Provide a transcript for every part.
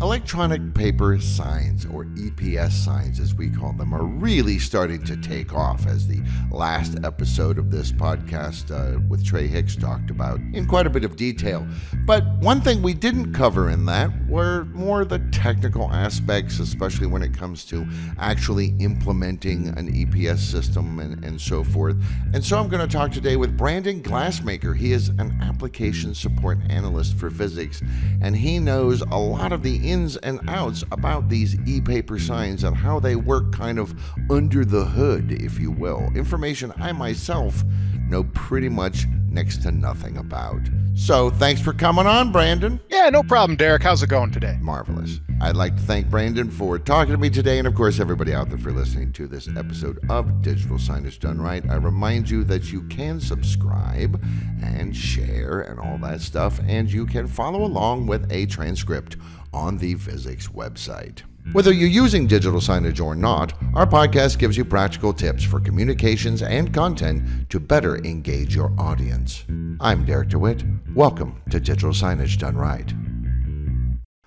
Electronic paper signs, or EPS signs as we call them, are really starting to take off, as the last episode of this podcast with Trey Hicks talked about in quite a bit of detail. But one thing we didn't cover in that were more the technical aspects, especially when it comes to actually implementing an EPS system and so forth. And so I'm going to talk today with Brandon Glassmaker. He is an application support analyst for Visix, and he knows a lot of the ins and outs about these ePaper signs and how they work kind of under the hood, if you will. Information I myself know pretty much next to nothing about. So thanks for coming on, Brandon. Yeah, no problem, Derek. How's it going today? Marvelous. I'd like to thank Brandon for talking to me today, and of course everybody out there for listening to this episode of Digital Signage Done Right. I remind you that you can subscribe and share and all that stuff, and you can follow along with a transcript on the Visix website. Whether you're using digital signage or not, our podcast gives you practical tips for communications and content to better engage your audience. I'm Derek DeWitt. Welcome to Digital Signage Done Right.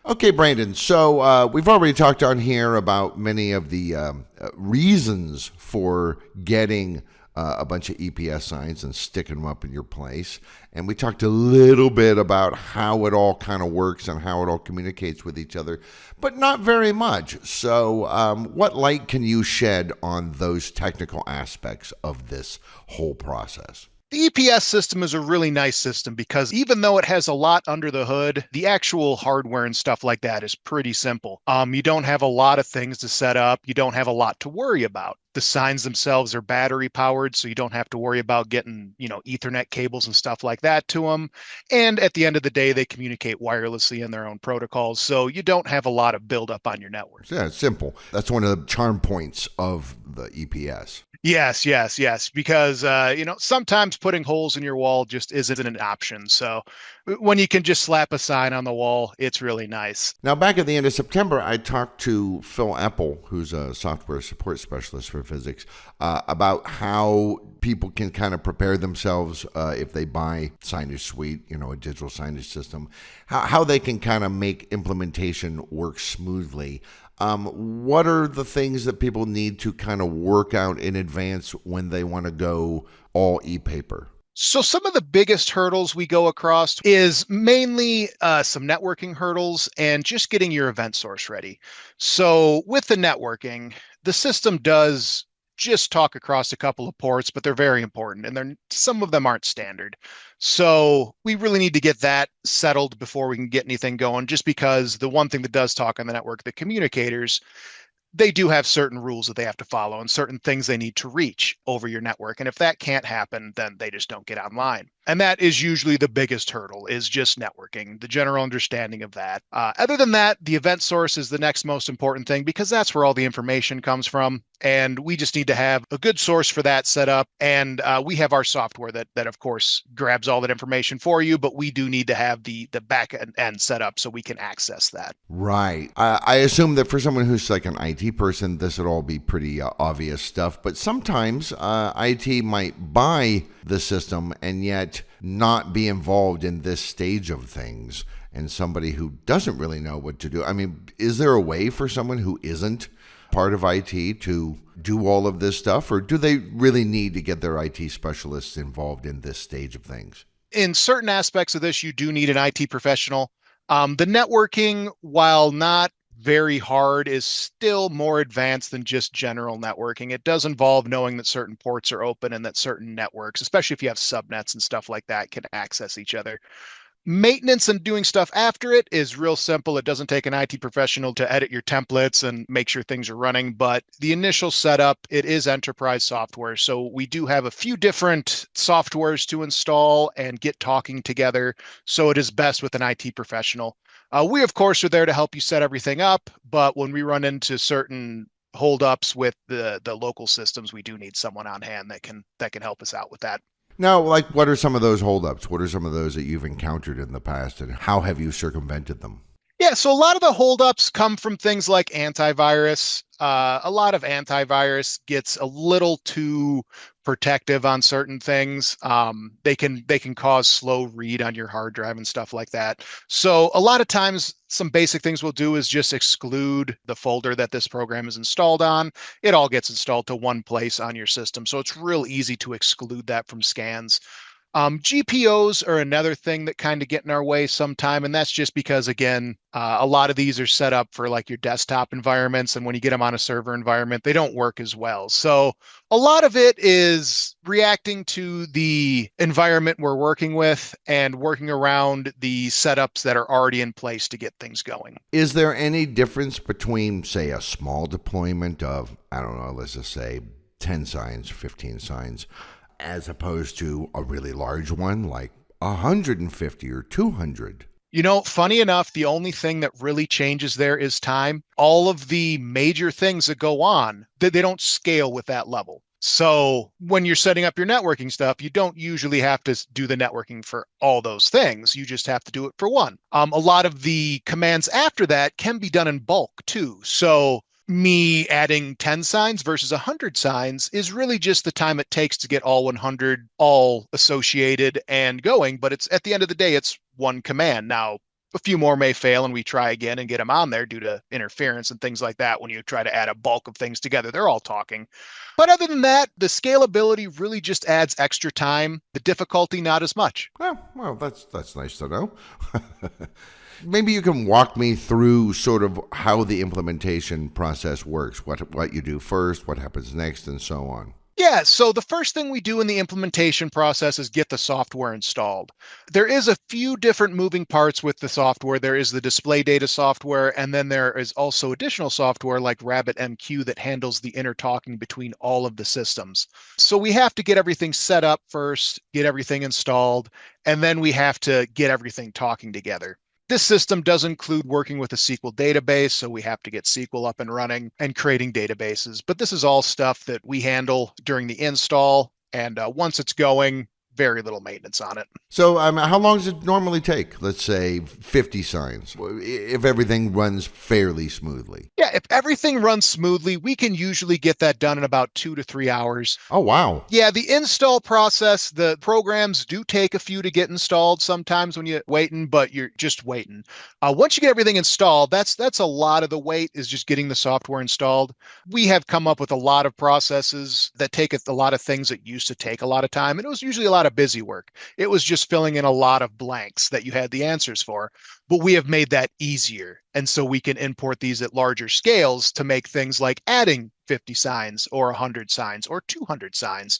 Okay, Brandon, so we've already talked on here about many of the reasons for getting a bunch of EPS signs and sticking them up in your place. And we talked a little bit about how it all kind of works and how it all communicates with each other, but not very much. So what light can you shed on those technical aspects of this whole process? The EPS system is a really nice system because even though it has a lot under the hood, the actual hardware and stuff like that is pretty simple. You don't have a lot of things to set up. You don't have a lot to worry about. The signs themselves are battery powered, so you don't have to worry about getting, Ethernet cables and stuff like that to them. And at the end of the day, they communicate wirelessly in their own protocols, so you don't have a lot of buildup on your network. Yeah, it's simple. That's one of the charm points of the EPS. Yes, because, sometimes putting holes in your wall just isn't an option. So when you can just slap a sign on the wall, it's really nice. Now, back at the end of September, I talked to Phil Apple, who's a software support specialist for Visix, about how people can kind of prepare themselves if they buy Signage Suite, a digital signage system, how they can kind of make implementation work smoothly. What are the things that people need to kind of work out in advance when they want to go all ePaper? So some of the biggest hurdles we go across is mainly some networking hurdles and just getting your event source ready. So with the networking, the system does just talk across a couple of ports, but they're very important, and some of them aren't standard. So we really need to get that settled before we can get anything going, just because the one thing that does talk on the network, the communicators, they do have certain rules that they have to follow and certain things they need to reach over your network. And if that can't happen, then they just don't get online. And that is usually the biggest hurdle, is just networking, the general understanding of that. Other than that, the event source is the next most important thing, because that's where all the information comes from. And we just need to have a good source for that set up. And we have our software that of course grabs all that information for you, but we do need to have the back end set up so we can access that. Right. I assume that for someone who's like an IT person, this would all be pretty obvious stuff. But sometimes IT might buy the system and yet not be involved in this stage of things, and somebody who doesn't really know what to do. I mean, is there a way for someone who isn't part of IT to do all of this stuff, or do they really need to get their IT specialists involved in this stage of things? In certain aspects of this, you do need an IT professional. The networking, while not very hard, is still more advanced than just general networking. It does involve knowing that certain ports are open and that certain networks, especially if you have subnets and stuff like that, can access each other. Maintenance and doing stuff after it is real simple. It doesn't take an IT professional to edit your templates and make sure things are running, but the initial setup, it is enterprise software. So we do have a few different softwares to install and get talking together. So it is best with an IT professional. We, of course, are there to help you set everything up, but when we run into certain holdups with the local systems, we do need someone on hand that can help us out with that. Now, what are some of those holdups? What are some of those that you've encountered in the past, and how have you circumvented them? Yeah, so a lot of the holdups come from things like antivirus. A lot of antivirus gets a little too protective on certain things. They can cause slow read on your hard drive and stuff like that. So a lot of times, some basic things we'll do is just exclude the folder that this program is installed on. It all gets installed to one place on your system, so it's real easy to exclude that from scans. GPOs are another thing that kind of get in our way sometime, and that's just because, again, a lot of these are set up for like your desktop environments, and when you get them on a server environment, they don't work as well. So a lot of it is reacting to the environment we're working with and working around the setups that are already in place to get things going. Is there any difference between, say, a small deployment of, I don't know, let's just say 10 signs, 15 signs, as opposed to a really large one like 150 or 200? Funny enough, the only thing that really changes there is time. All of the major things that go on, they don't scale with that level. So when you're setting up your networking stuff, you don't usually have to do the networking for all those things. You just have to do it for one. A lot of the commands after that can be done in bulk too. So me adding 10 signs versus 100 signs is really just the time it takes to get all 100 all associated and going. But it's at the end of the day, it's one command. Now, a few more may fail and we try again and get them on there due to interference and things like that. When you try to add a bulk of things together, they're all talking. But other than that, the scalability really just adds extra time. The difficulty, not as much. Well, that's nice to know. Maybe you can walk me through sort of how the implementation process works, what you do first, what happens next, and so on. Yeah, so the first thing we do in the implementation process is get the software installed. There is a few different moving parts with the software. There is the display data software, and then there is also additional software like RabbitMQ that handles the inner talking between all of the systems. So we have to get everything set up first, get everything installed, and then we have to get everything talking together. This system does include working with a SQL database, so we have to get SQL up and running and creating databases. But this is all stuff that we handle during the install, and once it's going, very little maintenance on it. So how long does it normally take? Let's say 50 signs, if everything runs fairly smoothly. Yeah, if everything runs smoothly, we can usually get that done in about 2 to 3 hours. Oh, wow. Yeah, the install process, the programs do take a few to get installed sometimes when you're waiting, but you're just waiting. Once you get everything installed, that's a lot of the wait is just getting the software installed. We have come up with a lot of processes that take a lot of things that used to take a lot of time, and it was usually a lot of busy work. It was just filling in a lot of blanks that you had the answers for, but we have made that easier. And so we can import these at larger scales to make things like adding 50 signs or 100 signs or 200 signs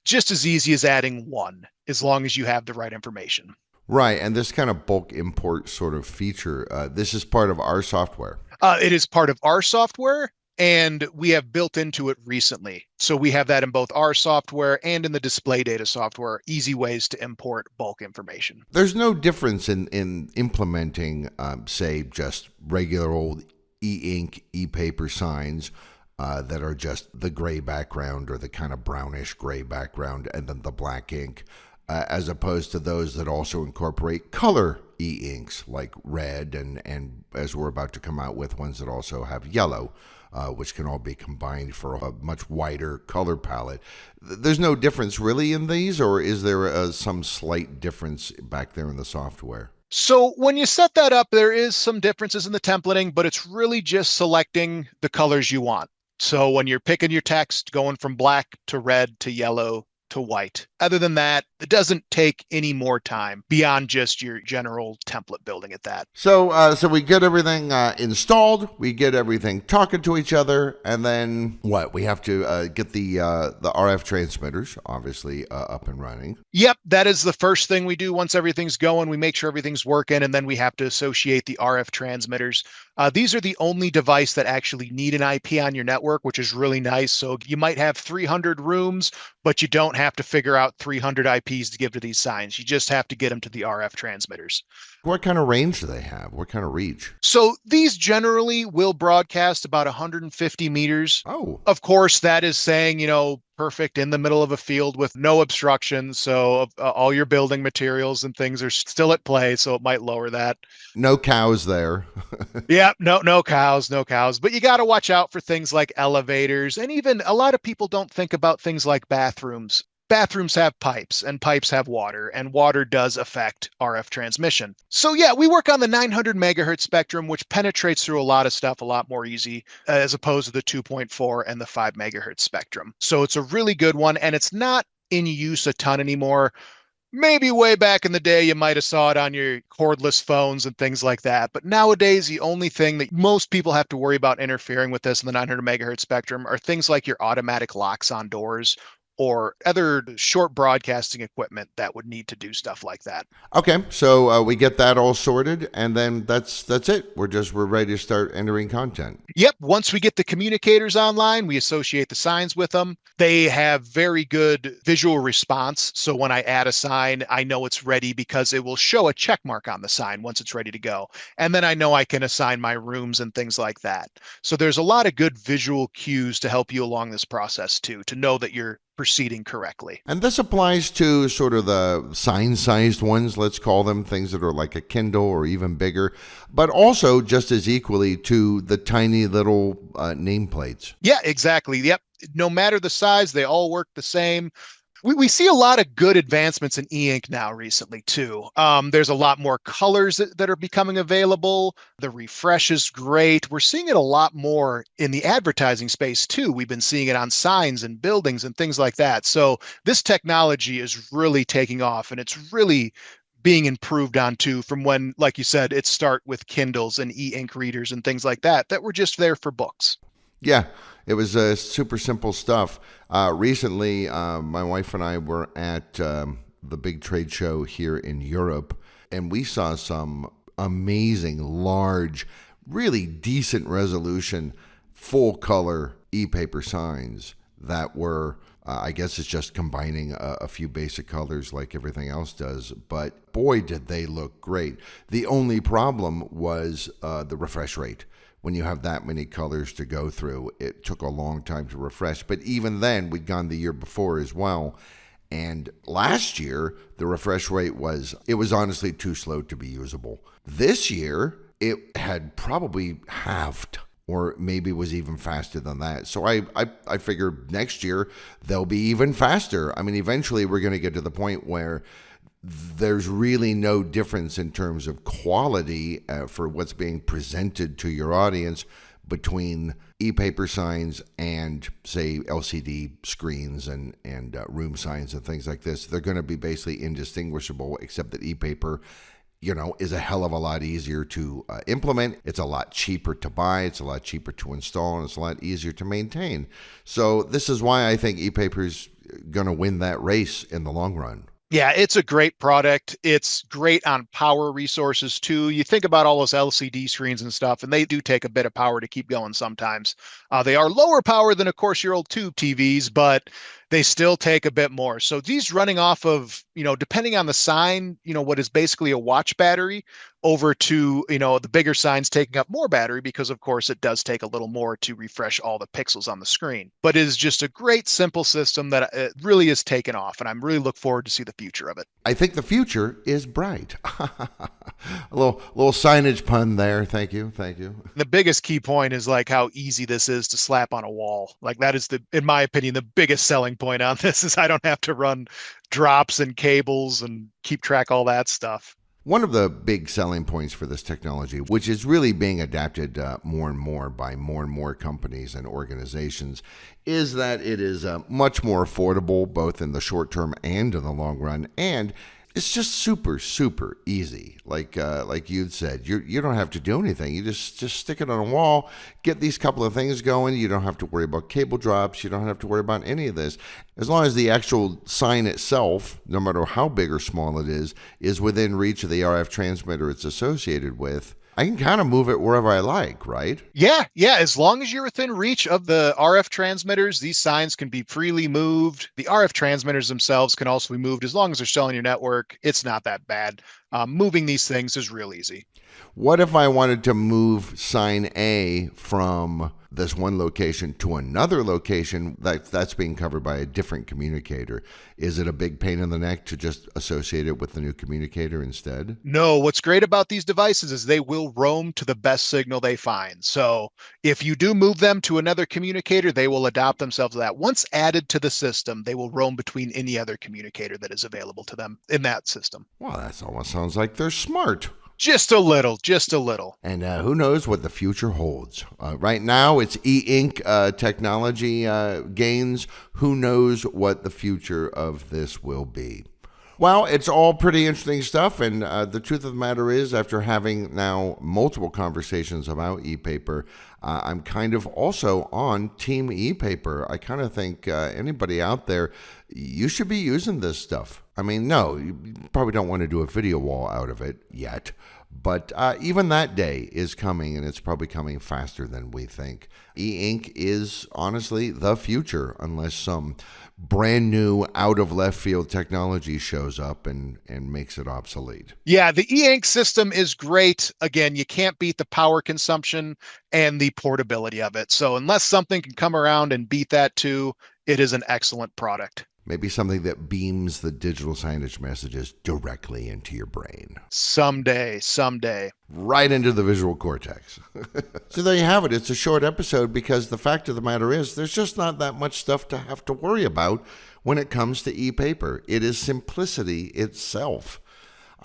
just as easy as adding one, as long as you have the right information. Right, and this kind of bulk import sort of feature, this is part of our software. It is part of our software, and we have built into it recently. So we have that in both our software and in the display data software, easy ways to import bulk information. There's no difference in implementing, say, just regular old e-ink, ePaper signs that are just the gray background or the kind of brownish gray background and then the black ink, as opposed to those that also incorporate color e-inks like red and as we're about to come out with, ones that also have yellow. Which can all be combined for a much wider color palette. There's no difference really in these, or is there some slight difference back there in the software? So when you set that up, there is some differences in the templating, but it's really just selecting the colors you want. So when you're picking your text, going from black to red to yellow to white. Other than that, it doesn't take any more time beyond just your general template building at that. So we get everything installed, we get everything talking to each other, and then what? We have to get the RF transmitters, obviously, up and running. Yep, that is the first thing we do once everything's going. We make sure everything's working, and then we have to associate the RF transmitters. These are the only device that actually need an IP on your network, which is really nice. So you might have 300 rooms, but you don't have to figure out 300 IPs to give to these signs. You just have to get them to the RF transmitters. What kind of range do they have? What kind of reach? So these generally will broadcast about 150 meters. Oh, Of course, that is saying, perfect in the middle of a field with no obstruction. So all your building materials and things are still at play. So it might lower that. no cows there. Yeah, no cows, no cows. But you got to watch out for things like elevators. And even a lot of people don't think about things like bathrooms. Bathrooms have pipes and pipes have water, and water does affect RF transmission. So yeah, we work on the 900 megahertz spectrum, which penetrates through a lot of stuff a lot more easy as opposed to the 2.4 and the 5 megahertz spectrum. So it's a really good one, and it's not in use a ton anymore. Maybe way back in the day, you might have saw it on your cordless phones and things like that. But nowadays, the only thing that most people have to worry about interfering with this in the 900 megahertz spectrum are things like your automatic locks on doors or other short broadcasting equipment that would need to do stuff like that. Okay, so we get that all sorted, and then that's it. We're ready to start entering content. Yep. Once we get the communicators online, we associate the signs with them. They have very good visual response. So when I add a sign, I know it's ready because it will show a check mark on the sign once it's ready to go. And then I know I can assign my rooms and things like that. So there's a lot of good visual cues to help you along this process too, to know that you're proceeding correctly. And this applies to sort of the sign-sized ones, let's call them, things that are like a Kindle or even bigger, but also just as equally to the tiny little nameplates. Yeah, exactly. Yep. No matter the size, they all work the same. We see a lot of good advancements in e-ink now recently too. There's a lot more colors that are becoming available. The refresh is great. We're seeing it a lot more in the advertising space too. We've been seeing it on signs and buildings and things like that. So this technology is really taking off, and it's really being improved on too from when, like you said, it start with Kindles and e-ink readers and things like that were just there for books. Yeah, it was super simple stuff. Recently, my wife and I were at the big trade show here in Europe, and we saw some amazing, large, really decent resolution, full color e-paper signs that were, I guess it's just combining a few basic colors like everything else does, but boy, did they look great. The only problem was the refresh rate. When you have that many colors to go through, it took a long time to refresh. But even then, we'd gone the year before as well. And last year, the refresh rate was honestly too slow to be usable. This year, it had probably halved, or maybe was even faster than that. So I figured next year, they'll be even faster. I mean, eventually, we're going to get to the point where there's really no difference in terms of quality for what's being presented to your audience between e-paper signs and, say, LCD screens and room signs and things like this. They're going to be basically indistinguishable, except that e-paper, is a hell of a lot easier to implement. It's a lot cheaper to buy. It's a lot cheaper to install, and it's a lot easier to maintain. So this is why I think e-paper's going to win that race in the long run. Yeah, it's a great product. It's great on power resources too. You think about all those LCD screens and stuff, and they do take a bit of power to keep going sometimes. They are lower power than, of course, your old tube TVs, but they still take a bit more. So these running off of, depending on the sign, what is basically a watch battery over to, the bigger signs taking up more battery because, of course, it does take a little more to refresh all the pixels on the screen. But it is just a great, simple system that it really is taken off, and I'm really look forward to see the future of it. I think the future is bright. A little signage pun there. Thank you. The biggest key point is like how easy this is to slap on a wall. Like that is in my opinion, the biggest selling point on this is I don't have to run drops and cables and keep track all that stuff. One of the big selling points for this technology, which is really being adapted more and more by more and more companies and organizations, is that it is much more affordable, both in the short term and in the long run, and it's just super, super easy. Like you'd said, you don't have to do anything. You just stick it on a wall, get these couple of things going. You don't have to worry about cable drops. You don't have to worry about any of this. As long as the actual sign itself, no matter how big or small it is within reach of the RF transmitter it's associated with, I can kind of move it wherever I like, right? Yeah, yeah. As long as you're within reach of the RF transmitters, these signs can be freely moved. The RF transmitters themselves can also be moved as long as they're still on your network. It's not that bad. Moving these things is real easy. What if I wanted to move sign A from this one location to another location that's being covered by a different communicator? Is it a big pain in the neck to just associate it with the new communicator instead? No, what's great about these devices is they will roam to the best signal they find. So if you do move them to another communicator, they will adapt themselves to that. Once added to the system, they will roam between any other communicator that is available to them in that system. Well, that almost sounds like they're smart. Just a little, just a little. And who knows what the future holds? Right now, it's e-ink technology gains. Who knows what the future of this will be? Well, it's all pretty interesting stuff, and the truth of the matter is, after having now multiple conversations about ePaper, I'm kind of also on Team ePaper. I kind of think anybody out there, you should be using this stuff. I mean, no, you probably don't want to do a video wall out of it yet, but even that day is coming, and it's probably coming faster than we think. E-ink is honestly the future, unless some brand new out of left field technology shows up and makes it obsolete. Yeah, the e-ink system is great. Again, you can't beat the power consumption and the portability of it. So unless something can come around and beat that too, it is an excellent product. Maybe something that beams the digital signage messages directly into your brain. Someday. Right into the visual cortex. So there you have it. It's a short episode because the fact of the matter is there's just not that much stuff to have to worry about when it comes to ePaper. It is simplicity itself.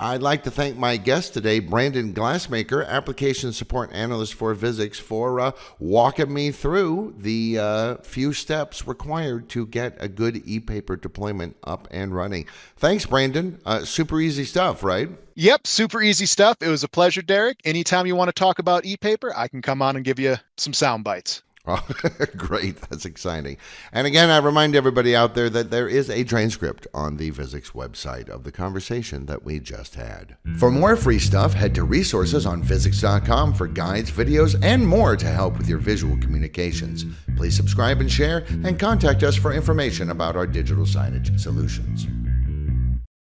I'd like to thank my guest today, Brandon Glassmaker, Application Support Analyst for Visix, for walking me through the few steps required to get a good ePaper deployment up and running. Thanks, Brandon. Super easy stuff, right? Yep, super easy stuff. It was a pleasure, Derek. Anytime you want to talk about ePaper, I can come on and give you some sound bites. Oh, great. That's exciting. And again, I remind everybody out there that there is a transcript on the Visix website of the conversation that we just had. For more free stuff, head to resources on Visix.com for guides, videos, and more to help with your visual communications. Please subscribe and share, and contact us for information about our digital signage solutions.